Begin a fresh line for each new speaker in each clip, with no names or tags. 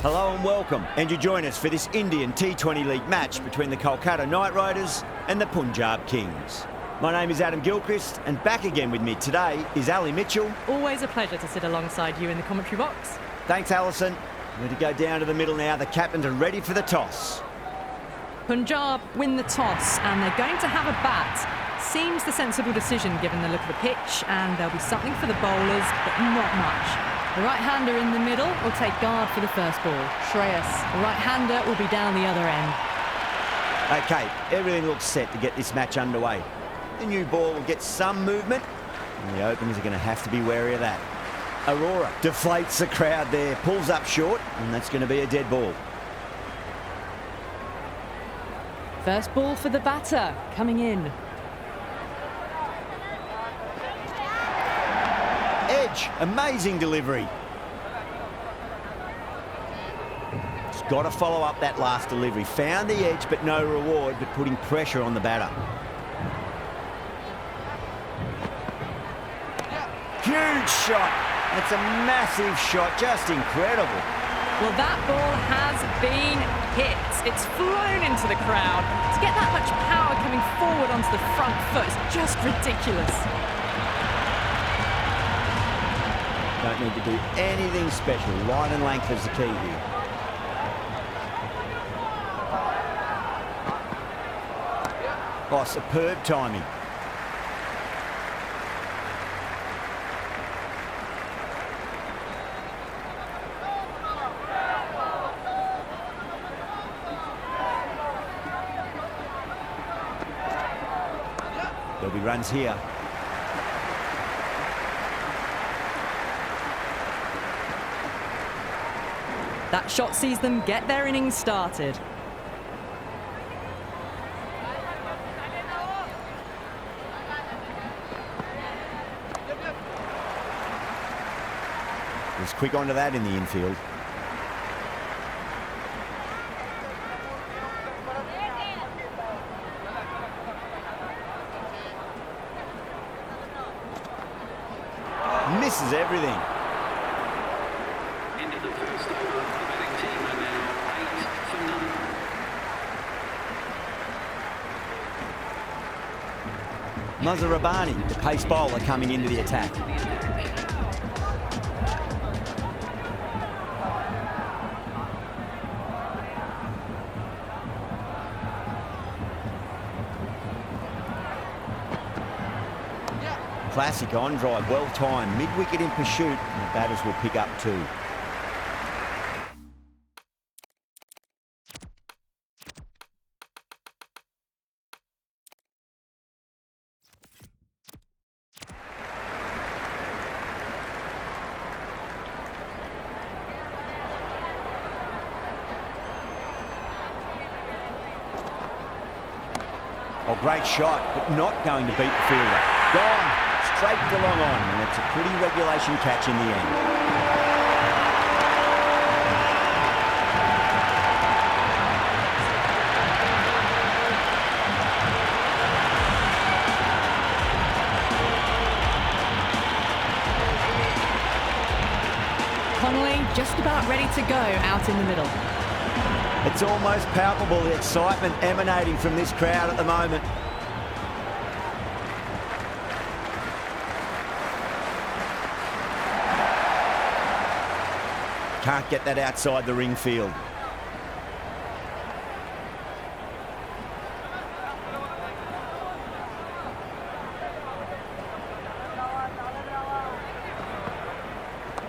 Hello and welcome, and you join us for this Indian T20 League match between the Kolkata Knight Riders and the Punjab Kings. My name is Adam Gilchrist, and back again with me today is Ali Mitchell.
Always a pleasure to sit alongside you in the commentary box.
Thanks, Alison. We're to go down to the middle now. The captains are ready for the toss.
Punjab win the toss, and they're going to have a bat. Seems the sensible decision given the look of the pitch, and there'll be something for the bowlers, but not much. The right-hander in the middle will take guard for the first ball. Shreyas, the right-hander, will be down the other end.
Okay, everything looks set to get this match underway. The new ball will get some movement, and the openers are going to have to be wary of that. Aurora deflates the crowd there, pulls up short, and that's going to be a dead ball.
First ball for the batter, coming in.
Edge, amazing delivery. He's got to follow up that last delivery. Found the edge, but no reward, but putting pressure on the batter. Huge shot. That's a massive shot, just incredible.
Well, that ball has been hit. It's flown into the crowd. To get that much power coming forward onto the front foot is just ridiculous.
Don't need to do anything special. Line and length is the key here. Oh, superb timing. There'll be runs here.
That shot sees them get their innings started.
Was quick onto that in the infield. Misses everything.
Into the first over, the batting team are now 8 for none.
Mazhar Rabbani, the pace bowler, coming into the attack. Classic on drive, well timed, mid-wicket in pursuit, and the batters will pick up two. Oh, great shot, but not going to beat the fielder. Gone. Straight to long on, and it's a pretty regulation catch in the end.
Connolly just about ready to go out in the middle.
It's almost palpable, the excitement emanating from this crowd at the moment. Can't get that outside the ring field.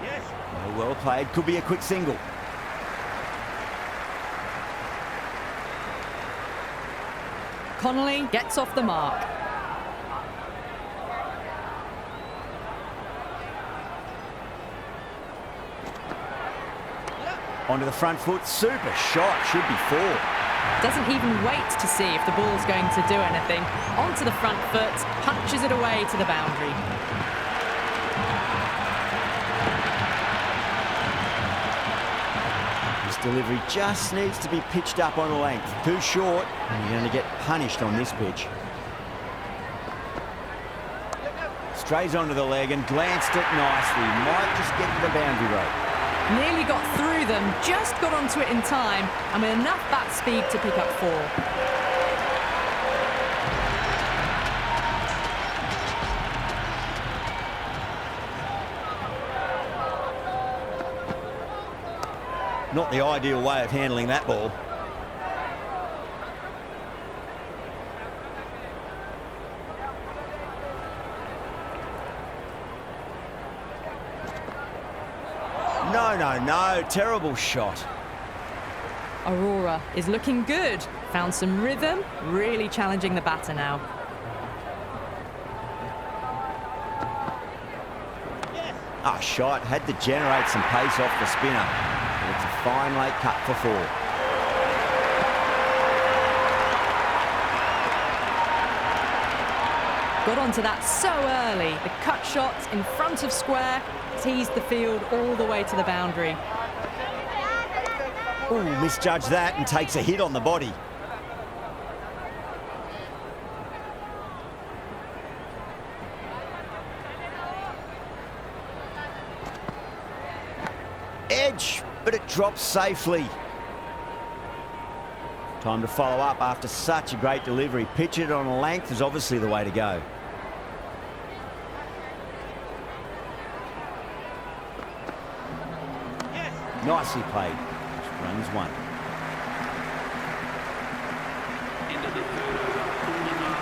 Yes. Oh, well played. Could be a quick single.
Connolly gets off the mark.
Onto the front foot, super shot, should be four.
Doesn't even wait to see if the ball's going to do anything. Onto the front foot, punches it away to the boundary.
This delivery just needs to be pitched up on length. Too short, and you're going to get punished on this pitch. Strays onto the leg and glanced it nicely. Might just get to the boundary rope.
Nearly got through them, just got onto it in time, and with enough bat speed to pick up 4.
Not the ideal way of handling that ball. No, terrible shot.
Aurora is looking good. Found some rhythm, really challenging the batter now.
Shot. Had to generate some pace off the spinner. But it's a fine late cut for 4.
Got onto that so early. The cut shot in front of square teased the field all the way to the boundary.
Ooh, misjudged that and takes a hit on the body. Edge, but it drops safely. Time to follow up after such a great delivery. Pitch it on a length is obviously the way to go. Nicely played. Runs 1.
Into the third over. Pullman now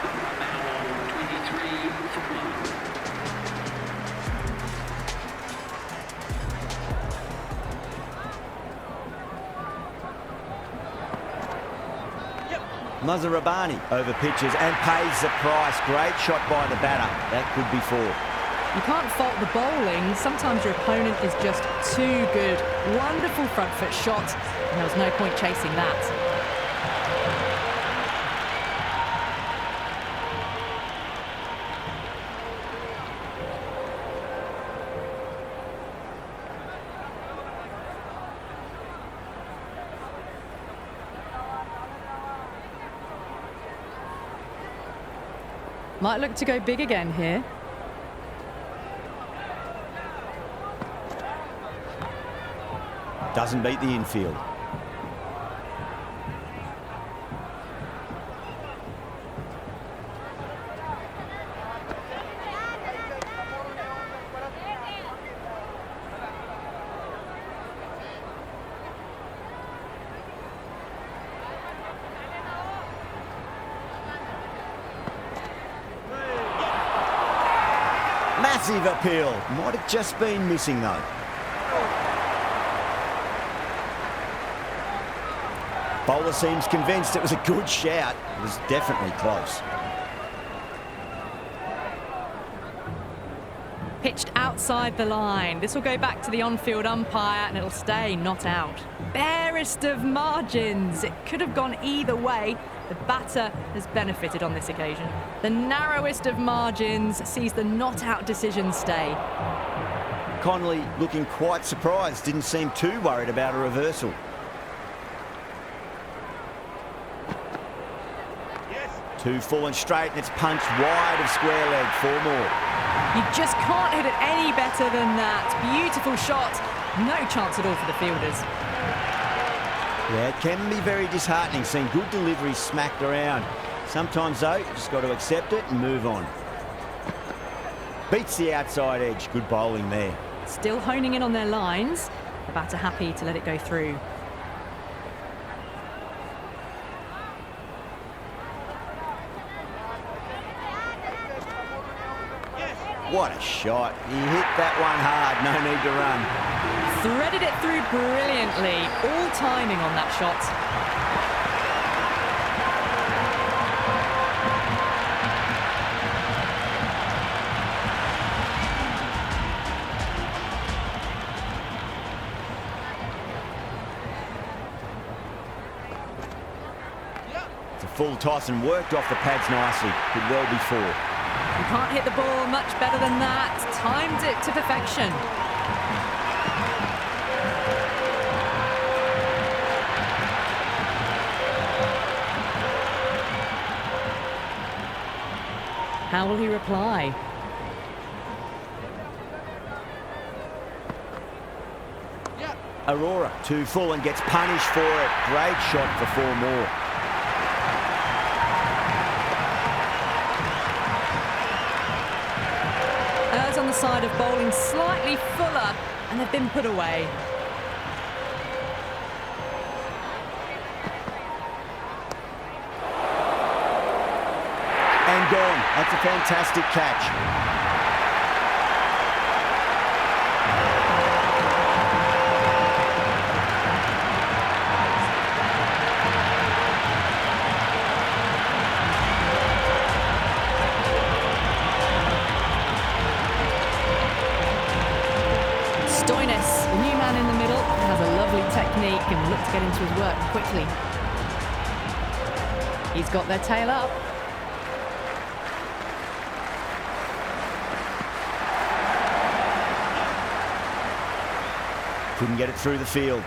on 23 for 1.
Mazarabani over pitches and pays the price. Great shot by the batter. That could be 4.
You can't fault the bowling. Sometimes your opponent is just too good. Wonderful front foot shot, and there was no point chasing that. Might look to go big again here.
Doesn't beat the infield. Massive appeal. Might have just been missing though. Bowler seems convinced it was a good shout. It was definitely close.
Pitched outside the line. This will go back to the on-field umpire and it'll stay not out. Barest of margins. It could have gone either way. The batter has benefited on this occasion. The narrowest of margins sees the not-out decision stay.
Connolly looking quite surprised. Didn't seem too worried about a reversal. Two full and straight, and it's punched wide of square leg. 4 more.
You just can't hit it any better than that. Beautiful shot. No chance at all for the fielders.
Yeah, it can be very disheartening seeing good deliveries smacked around. Sometimes, though, you just got to accept it and move on. Beats the outside edge. Good bowling there.
Still honing in on their lines. The batter happy to let it go through.
What a shot. He hit that one hard. No need to run.
Threaded it through brilliantly. All timing on that shot.
It's a full toss and worked off the pads nicely. Could well be 4.
You can't hit the ball much better than that. Timed it to perfection. How will he reply?
Aurora, 2 full and gets punished for it. Great shot for 4 more.
Errs on the side of bowling slightly fuller, and they've been put away.
And gone. That's a fantastic catch.
Stoinis, the new man in the middle, has a lovely technique and look to get into his work quickly. He's got their tail up.
Couldn't get it through the field.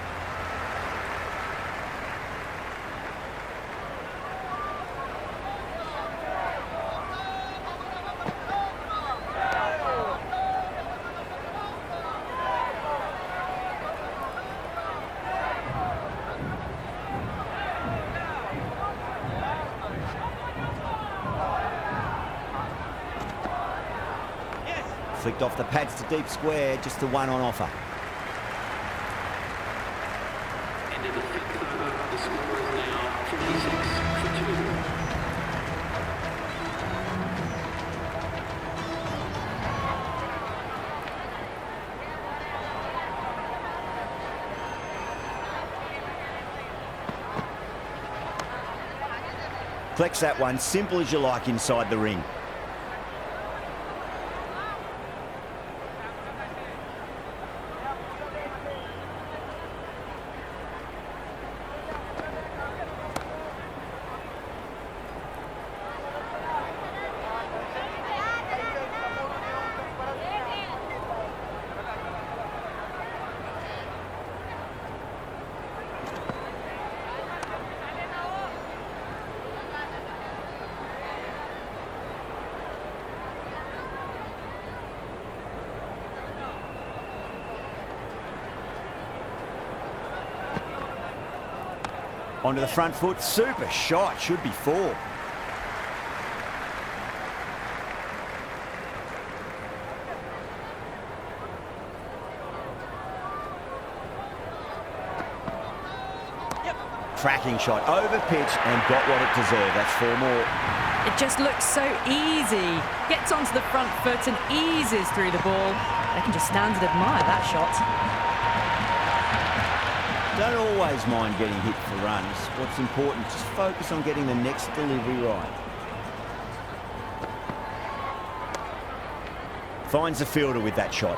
Flicked off the pads to deep square, just the one on offer.
Into the 5th over. The score is now 46 for 2.
Flex that one, simple as you like inside the ring. Onto the front foot, super shot, should be 4. Tracking shot, over pitch and got what it deserved. That's 4 more.
It just looks so easy. Gets onto the front foot and eases through the ball. They can just stand and admire that shot.
Don't always mind getting hit for runs. What's important, just focus on getting the next delivery right. Finds the fielder with that shot.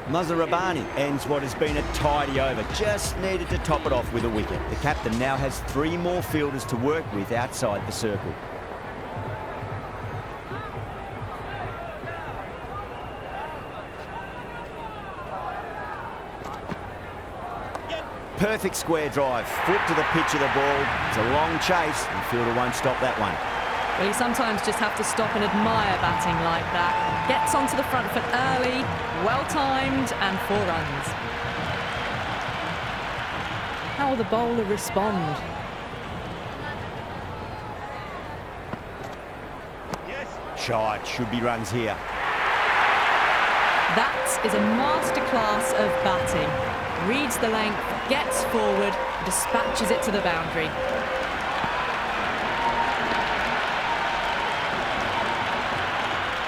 Mazarabani ends what has been a tidy over. Just needed to top it off with a wicket. The captain now has 3 more fielders to work with outside the circle. Perfect square drive, foot to the pitch of the ball. It's a long chase, and the fielder won't stop that one.
Well, you sometimes just have to stop and admire batting like that. Gets onto the front foot early, well-timed, and 4 runs. How will the bowler respond?
Shot, should be runs here.
That is a masterclass of batting. Reads the length, gets forward, dispatches it to the boundary.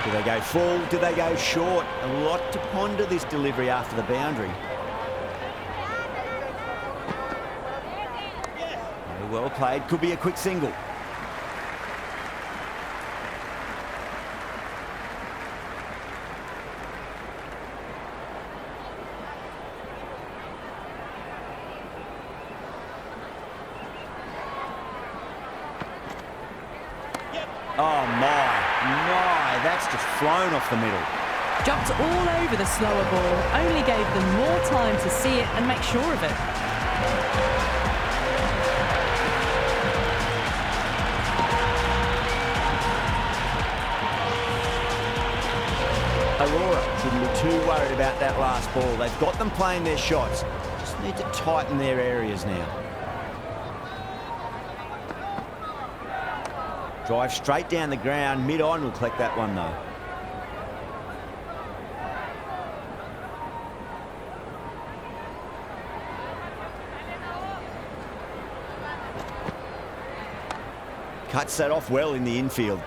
Do they go full? Do they go short? A lot to ponder this delivery after the boundary. Very well played. Could be a quick single. Oh my, that's just flown off the middle.
Jumped all over the slower ball, only gave them more time to see it and make sure of it.
Aurora shouldn't be too worried about that last ball. They've got them playing their shots. Need to tighten their areas now. Drive straight down the ground. Mid-on will collect that one, though. Cuts that off well in the infield.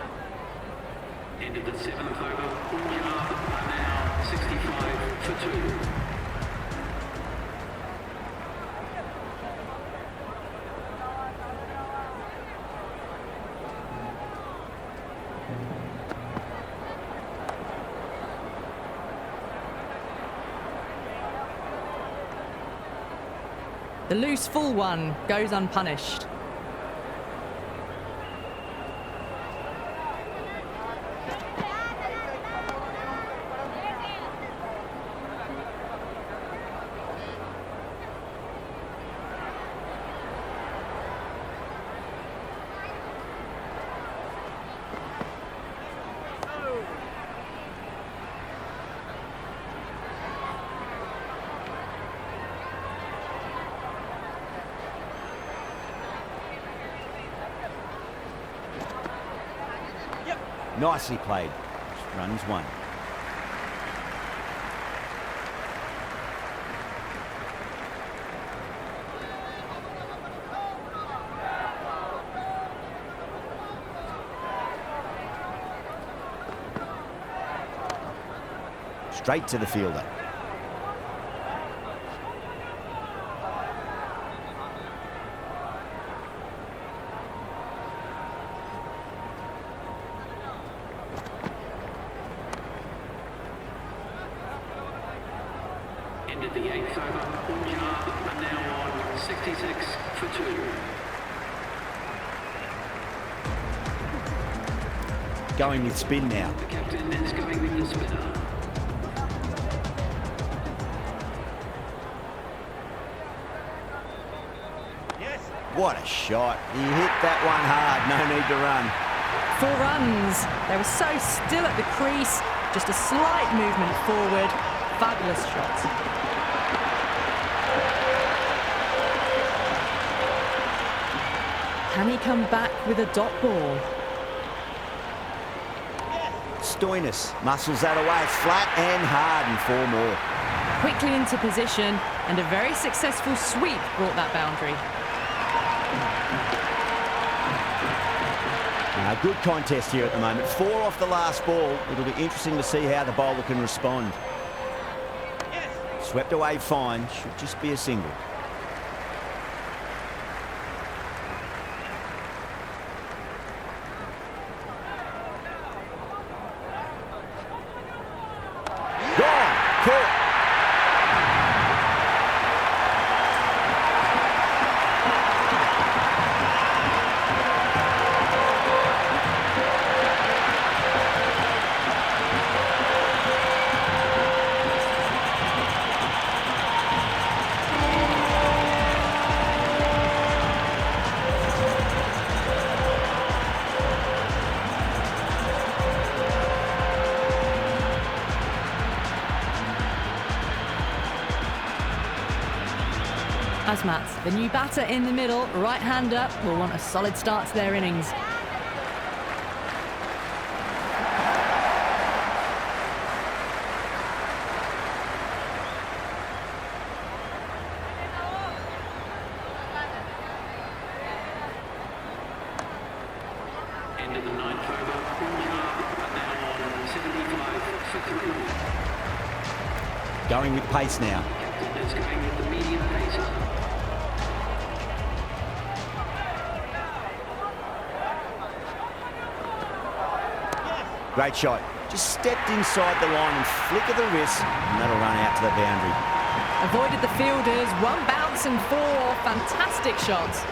End of the 7th over. Punjab are now 65 for 2.
The loose full one goes unpunished.
Nicely played. Runs one. Straight to the fielder.
End of the 8th over. Punjab are now on 66 for 2.
Going with spin now.
The captain is going with the spinner.
What a shot. He hit that one hard. No need to run.
4 runs. They were so still at the crease. Just a slight movement forward. Fabulous shot. Can he come back with a dot ball?
Stoinis muscles that away. Flat and hard and 4 more.
Quickly into position, and a very successful sweep brought that boundary.
Good contest here at the moment. 4 off the last ball. It'll be interesting to see how the bowler can respond. Swept away fine. Should just be a single. Gone. Caught.
Asmat, the new batter in the middle, right-hander, will want a solid start to their innings.
End of the 9th over. Punjab are now on 75 for 3.
Going with pace now.
Captain is going with the medium pacer.
Great shot. Just stepped inside the line and flick of the wrist, and that'll run out to the boundary.
Avoided the fielders, 1 bounce and 4. Fantastic shots.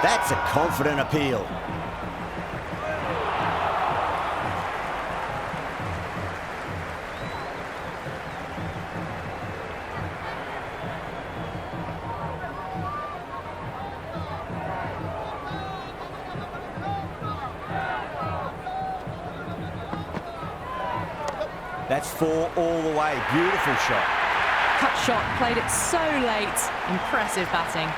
That's a confident appeal. That's 4 all the way. Beautiful shot.
Cut shot, played it so late. Impressive batting.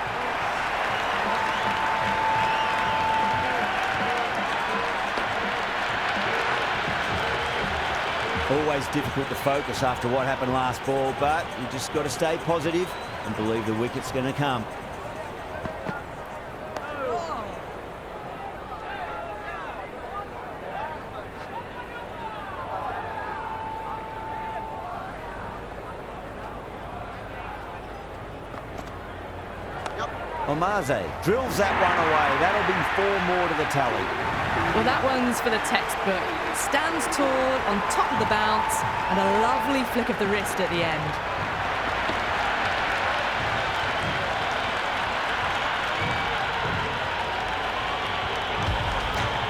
Always difficult to focus after what happened last ball, but you just got to stay positive and believe the wicket's going to come. Omaze drills that one away. That'll be 4 more to the tally.
Well, that one's for the textbook. Stands tall on top of the bounce and a lovely flick of the wrist at the end.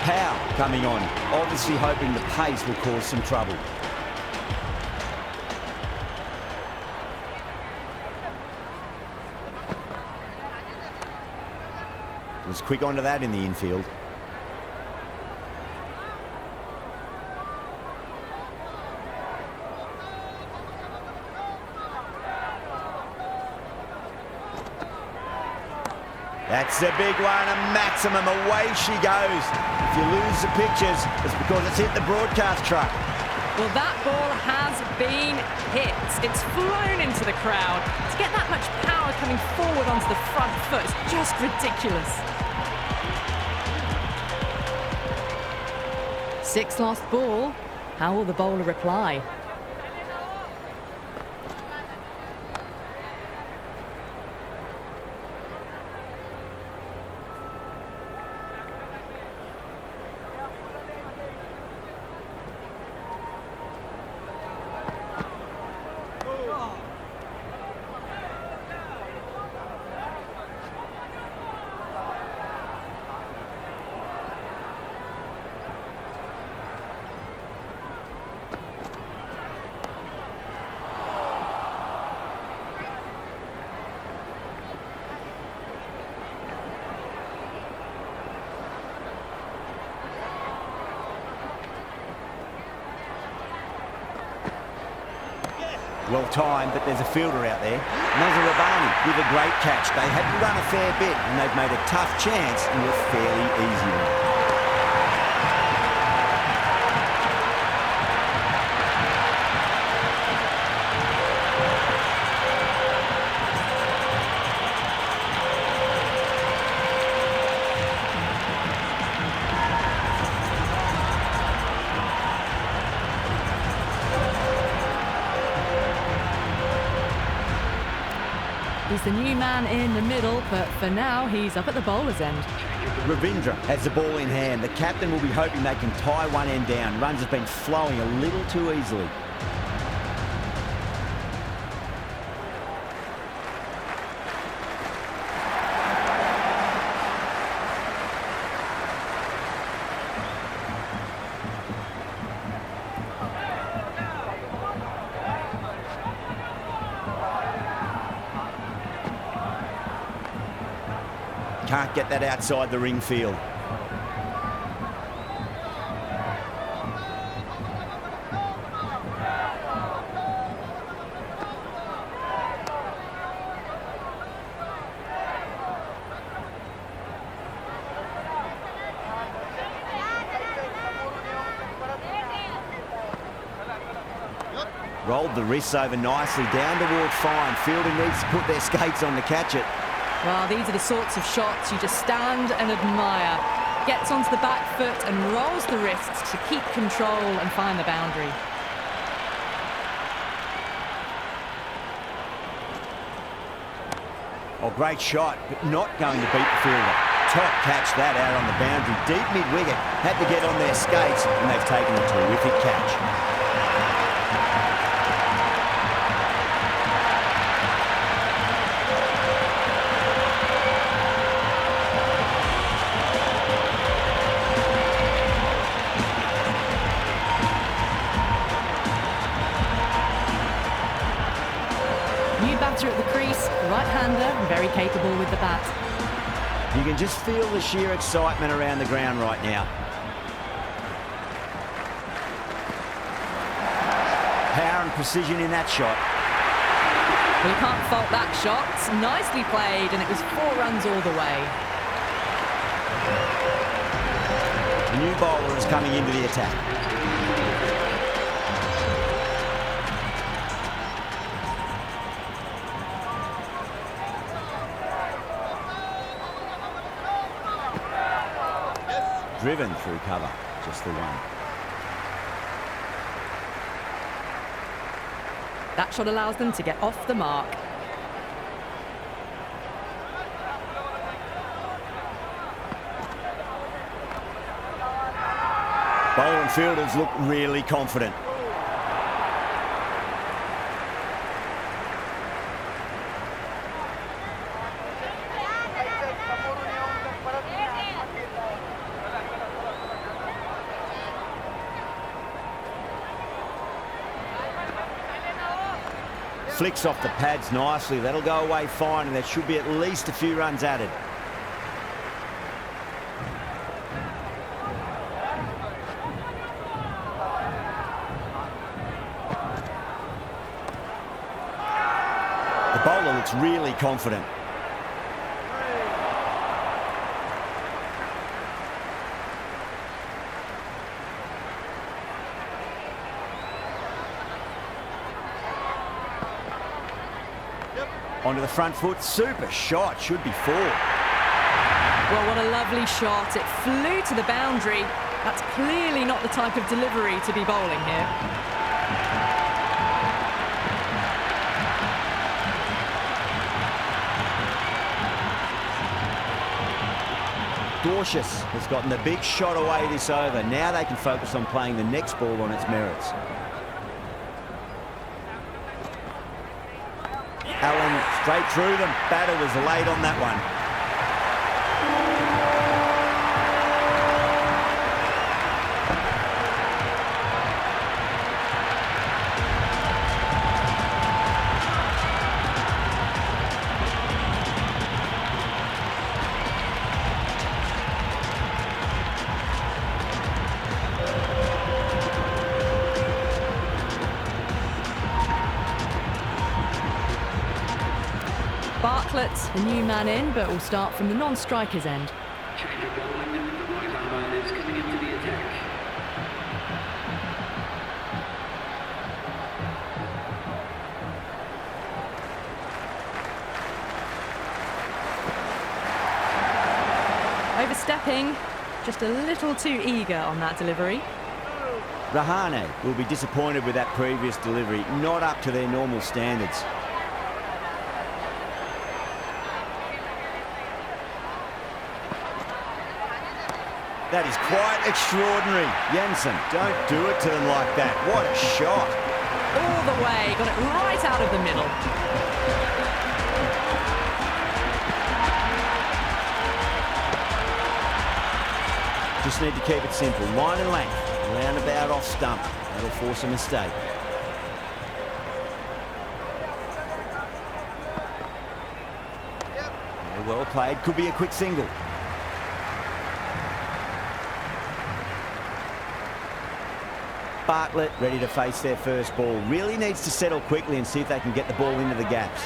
Powell coming on, obviously hoping the pace will cause some trouble. Was quick onto that in the infield. That's a big one, a maximum. Away she goes. If you lose the pictures, it's because it's hit the broadcast truck.
Well, that ball has been hit. It's flown into the crowd. To get that much power coming forward onto the front foot is just ridiculous. 6th last ball. How will the bowler reply?
Well timed, but there's a fielder out there. Nazar Rabbani with a great catch. They had to run a fair bit and they've made a tough chance into a fairly easy one.
He's the new man in the middle, but for now, he's up at the bowler's end.
Ravindra has the ball in hand. The captain will be hoping they can tie one end down. Runs have been flowing a little too easily. Can't get that outside the ring field. Rolled the wrists over nicely, down towards fine. Fielder needs to put their skates on to catch it.
Well, these are the sorts of shots you just stand and admire. Gets onto the back foot and rolls the wrists to keep control and find the boundary.
Oh, great shot, but not going to beat the fielder. Top catch that out on the boundary. Deep mid-wicket. Had to get on their skates, and they've taken a terrific catch.
batter at the crease, right-hander, very capable with the bat.
You can just feel the sheer excitement around the ground right now. Power and precision in that shot.
Well, you can't fault that shot. Nicely played, and it was 4 runs all the way.
The new bowler is coming into the attack. Driven through cover, just the one.
That shot allows them to get off the mark.
Bowler and fielders look really confident. Flicks off the pads nicely. That'll go away fine, and there should be at least a few runs added. The bowler looks really confident. Onto the front foot, super shot, should be 4.
Well, what a lovely shot. It flew to the boundary. That's clearly not the type of delivery to be bowling here.
Cautious has gotten the big shot away this over. Now they can focus on playing the next ball on its merits. Allen straight through them. Batter was late on that one.
Bartlett, the new man in, but will start from the non-striker's end.
Change of bowling, and the right arm is coming into the attack.
Overstepping, just a little too eager on that delivery.
Rahane will be disappointed with that previous delivery, not up to their normal standards. That is quite extraordinary. Jensen, don't do it to them like that. What a shot.
All the way, got it right out of the middle.
Just need to keep it simple. Line and length. Roundabout off stump. That'll force a mistake. Yeah, well played. Could be a quick single. Bartlett ready to face their first ball. Really needs to settle quickly and see if they can get the ball into the gaps.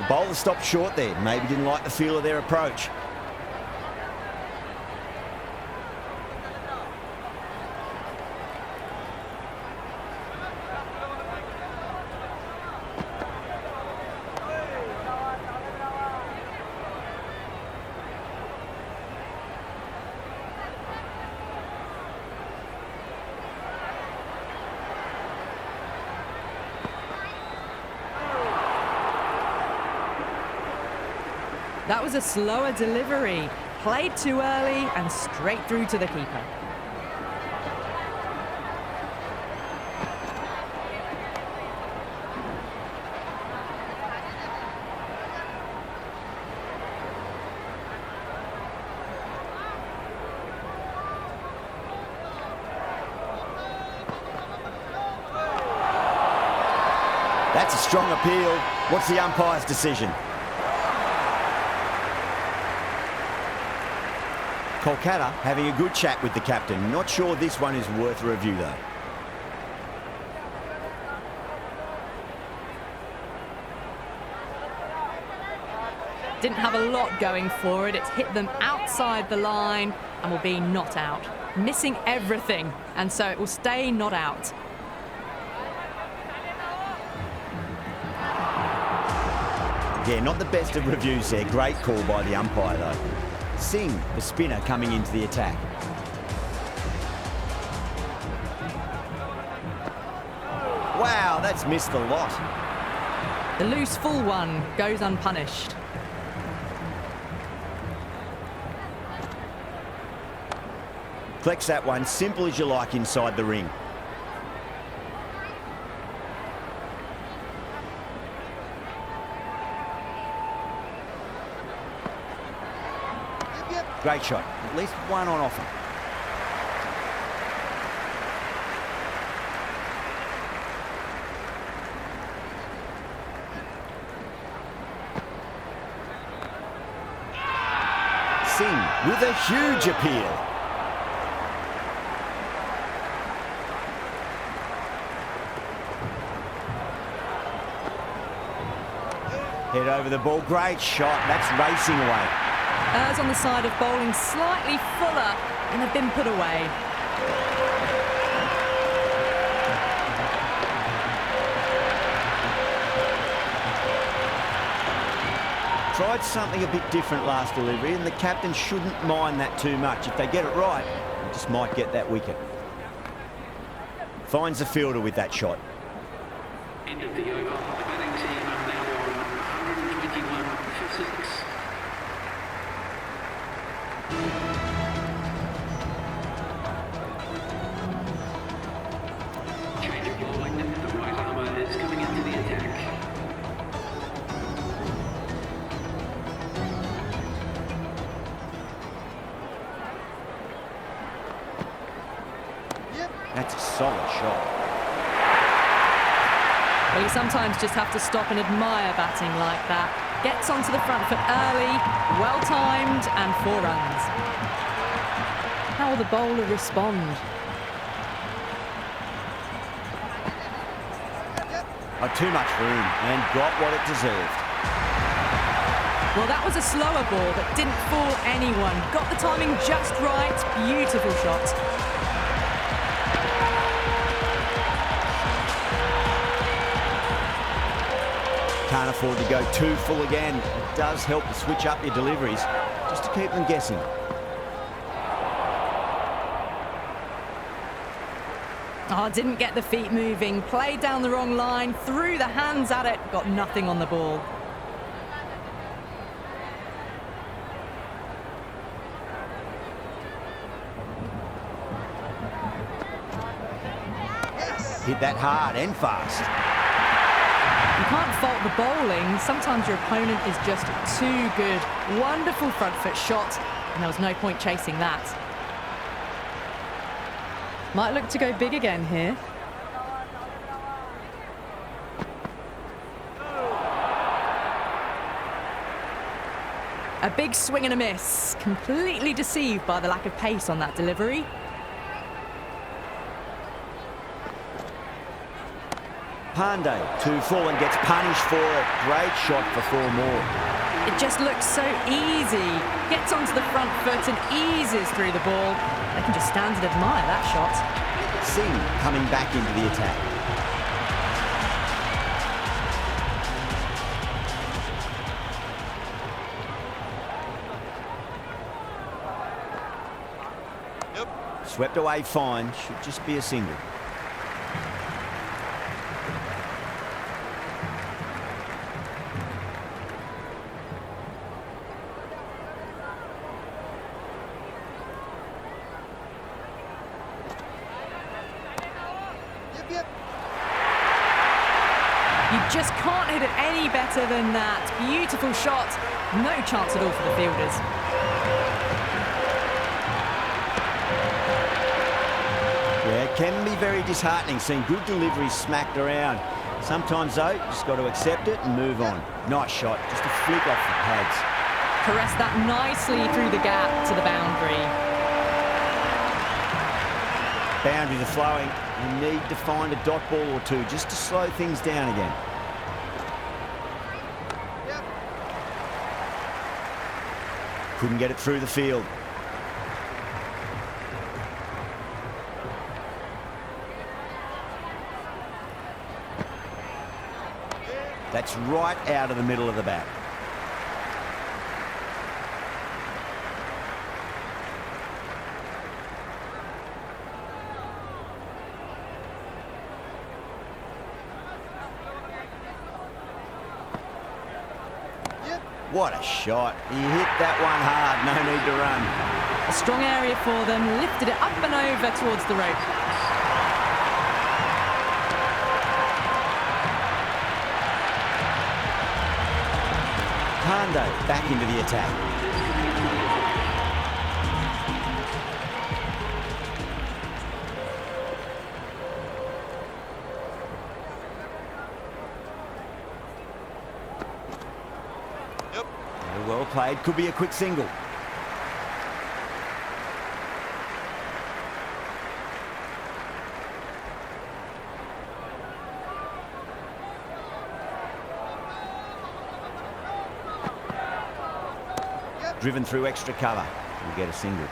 The bowler stopped short there. Maybe didn't like the feel of their approach.
That was a slower delivery. Played too early and straight through to the keeper.
That's a strong appeal. What's the umpire's decision? Kolkata having a good chat with the captain. Not sure this one is worth a review, though.
Didn't have a lot going for it. It's hit them outside the line and will be not out. Missing everything, and so it will stay not out.
Yeah, not the best of reviews there. Great call by the umpire, though. Singh, the spinner, coming into the attack. Wow, that's missed a lot.
The loose full one goes unpunished.
Collects that one, simple as you like, inside the ring. Great shot. At least one on offer. Singh with a huge appeal. Head over the ball. Great shot. That's racing away.
Errs on the side of bowling slightly fuller and have been put away.
Tried something a bit different last delivery, and the captain shouldn't mind that too much. If they get it right, they just might get that wicket. Finds the fielder with that shot.
End of the over. The batting team are now on 121 for 6. Change of bowling. The right armour is coming into the attack.
That's a solid shot.
Well, you sometimes just have to stop and admire batting like that. Gets onto the front foot early, well-timed, and 4 runs. How will the bowler respond?
Too much for him, and got what it deserved.
Well, that was a slower ball that didn't fool anyone. Got the timing just right. Beautiful shot.
Can't afford to go too full again. It does help to switch up your deliveries, just to keep them guessing.
Oh, didn't get the feet moving. Played down the wrong line. Threw the hands at it. Got nothing on the ball.
Hit that hard and fast.
You can't fault the bowling. Sometimes your opponent is just too good. Wonderful front foot shot, and there was no point chasing that. Might look to go big again here. A big swing and a miss. Completely deceived by the lack of pace on that delivery.
Pandey, too full and gets punished for it. Great shot for 4 more.
It just looks so easy. Gets onto the front foot and eases through the ball. They can just stand and admire that shot.
Singh coming back into the attack. Swept away fine. Should just be a single.
You just can't hit it any better than that. Beautiful shot. No chance at all for the fielders.
Yeah, it can be very disheartening seeing good deliveries smacked around. Sometimes, though, just got to accept it and move on. Nice shot, just a flick off the pads.
Caressed that nicely through the gap to the boundary.
Boundaries are flowing. You need to find a dot ball or two just to slow things down again. Couldn't get it through the field. That's right out of the middle of the bat. What a shot. He hit that one hard. No need to run.
A strong area for them. Lifted it up and over towards the rope.
Pando back into the attack. Well played, could be a quick single. Driven through extra cover. We'll get a single.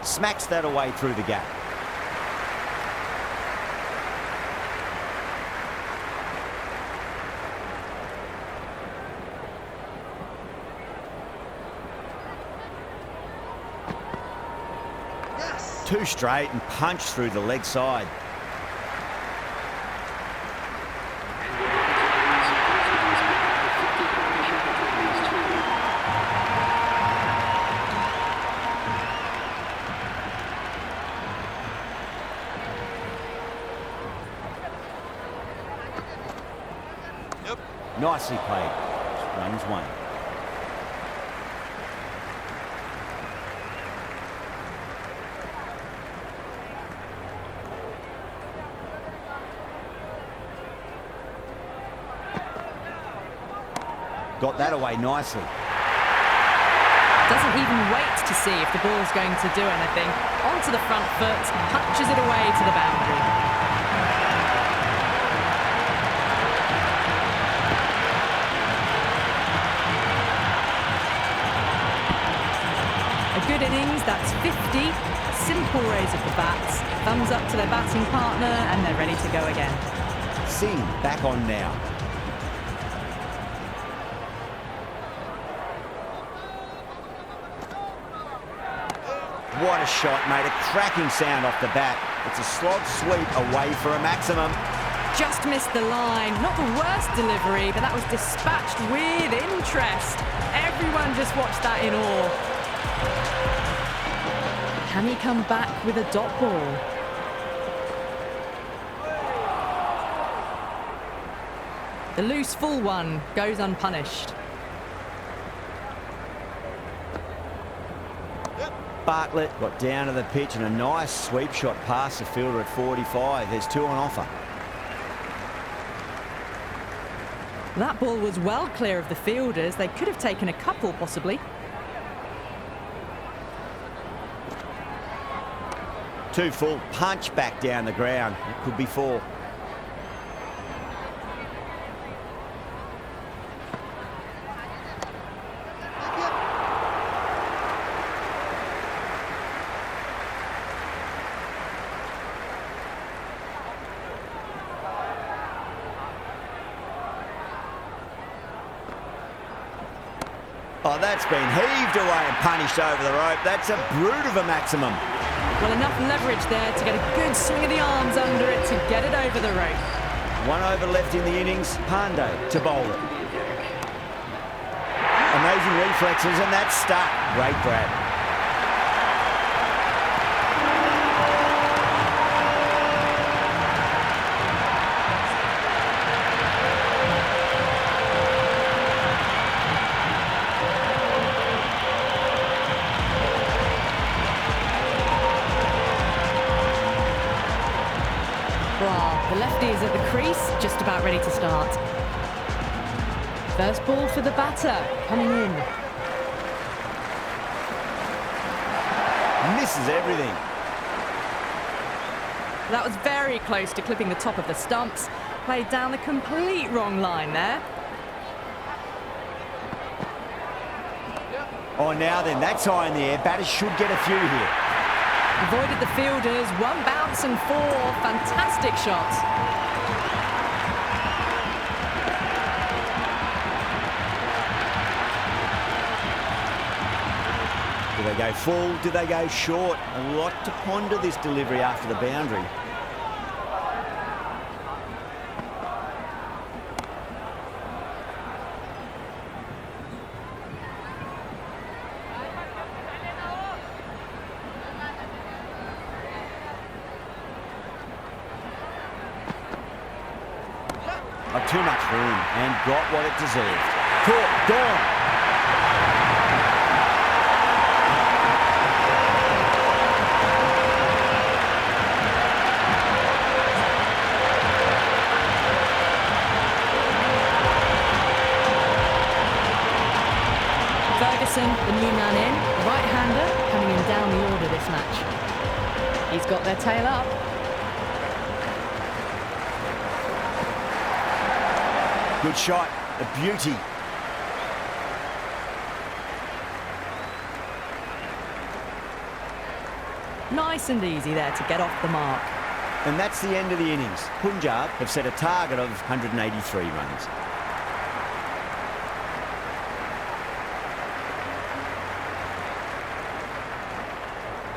Smacks that away through the gap. Yes. Two straight and punch through the leg side. Nicely played. Runs one. Got that away nicely.
Doesn't even wait to see if the ball's going to do anything. Onto the front foot, punches it away to the boundary. Good innings, that's 50. Simple raise of the bats. Thumbs up to their batting partner and they're ready to go again.
Singh back on now. What a shot, mate. A cracking sound off the bat. It's a slog sweep away for a maximum.
Just missed the line. Not the worst delivery, but that was dispatched with interest. Everyone just watched that in awe. Can he come back with a dot ball? The loose full one goes unpunished.
Bartlett got down to the pitch and a nice sweep shot past the fielder at 45. There's two on offer.
That ball was well clear of the fielders. They could have taken a couple, possibly.
Two full, punch back down the ground. It could be four. Oh, that's been heaved away and punished over the rope. That's a brute of a maximum.
Well, enough leverage there to get a good swing of the arms under it to get it over the rope.
One over left in the innings. Pando to bowl it. Amazing reflexes and that's stuck. Great grab.
Well, the lefty is at the crease, just about ready to start. First ball for the batter, coming in.
Misses everything.
That was very close to clipping the top of the stumps. Played down the complete wrong line there.
Oh, now then, that's high in the air. Batters should get a few here.
Avoided the fielders, one bounce and four. Fantastic shots.
Do they go full? Do they go short? A lot to ponder this delivery after the boundary. Too much room and got what it deserved. Caught, gone.
Ferguson, the new man in, right-hander, coming in down the order this match. He's got their tail up.
Good shot, a beauty.
Nice and easy there to get off the mark.
And that's the end of the innings. Punjab have set a target of 183 runs.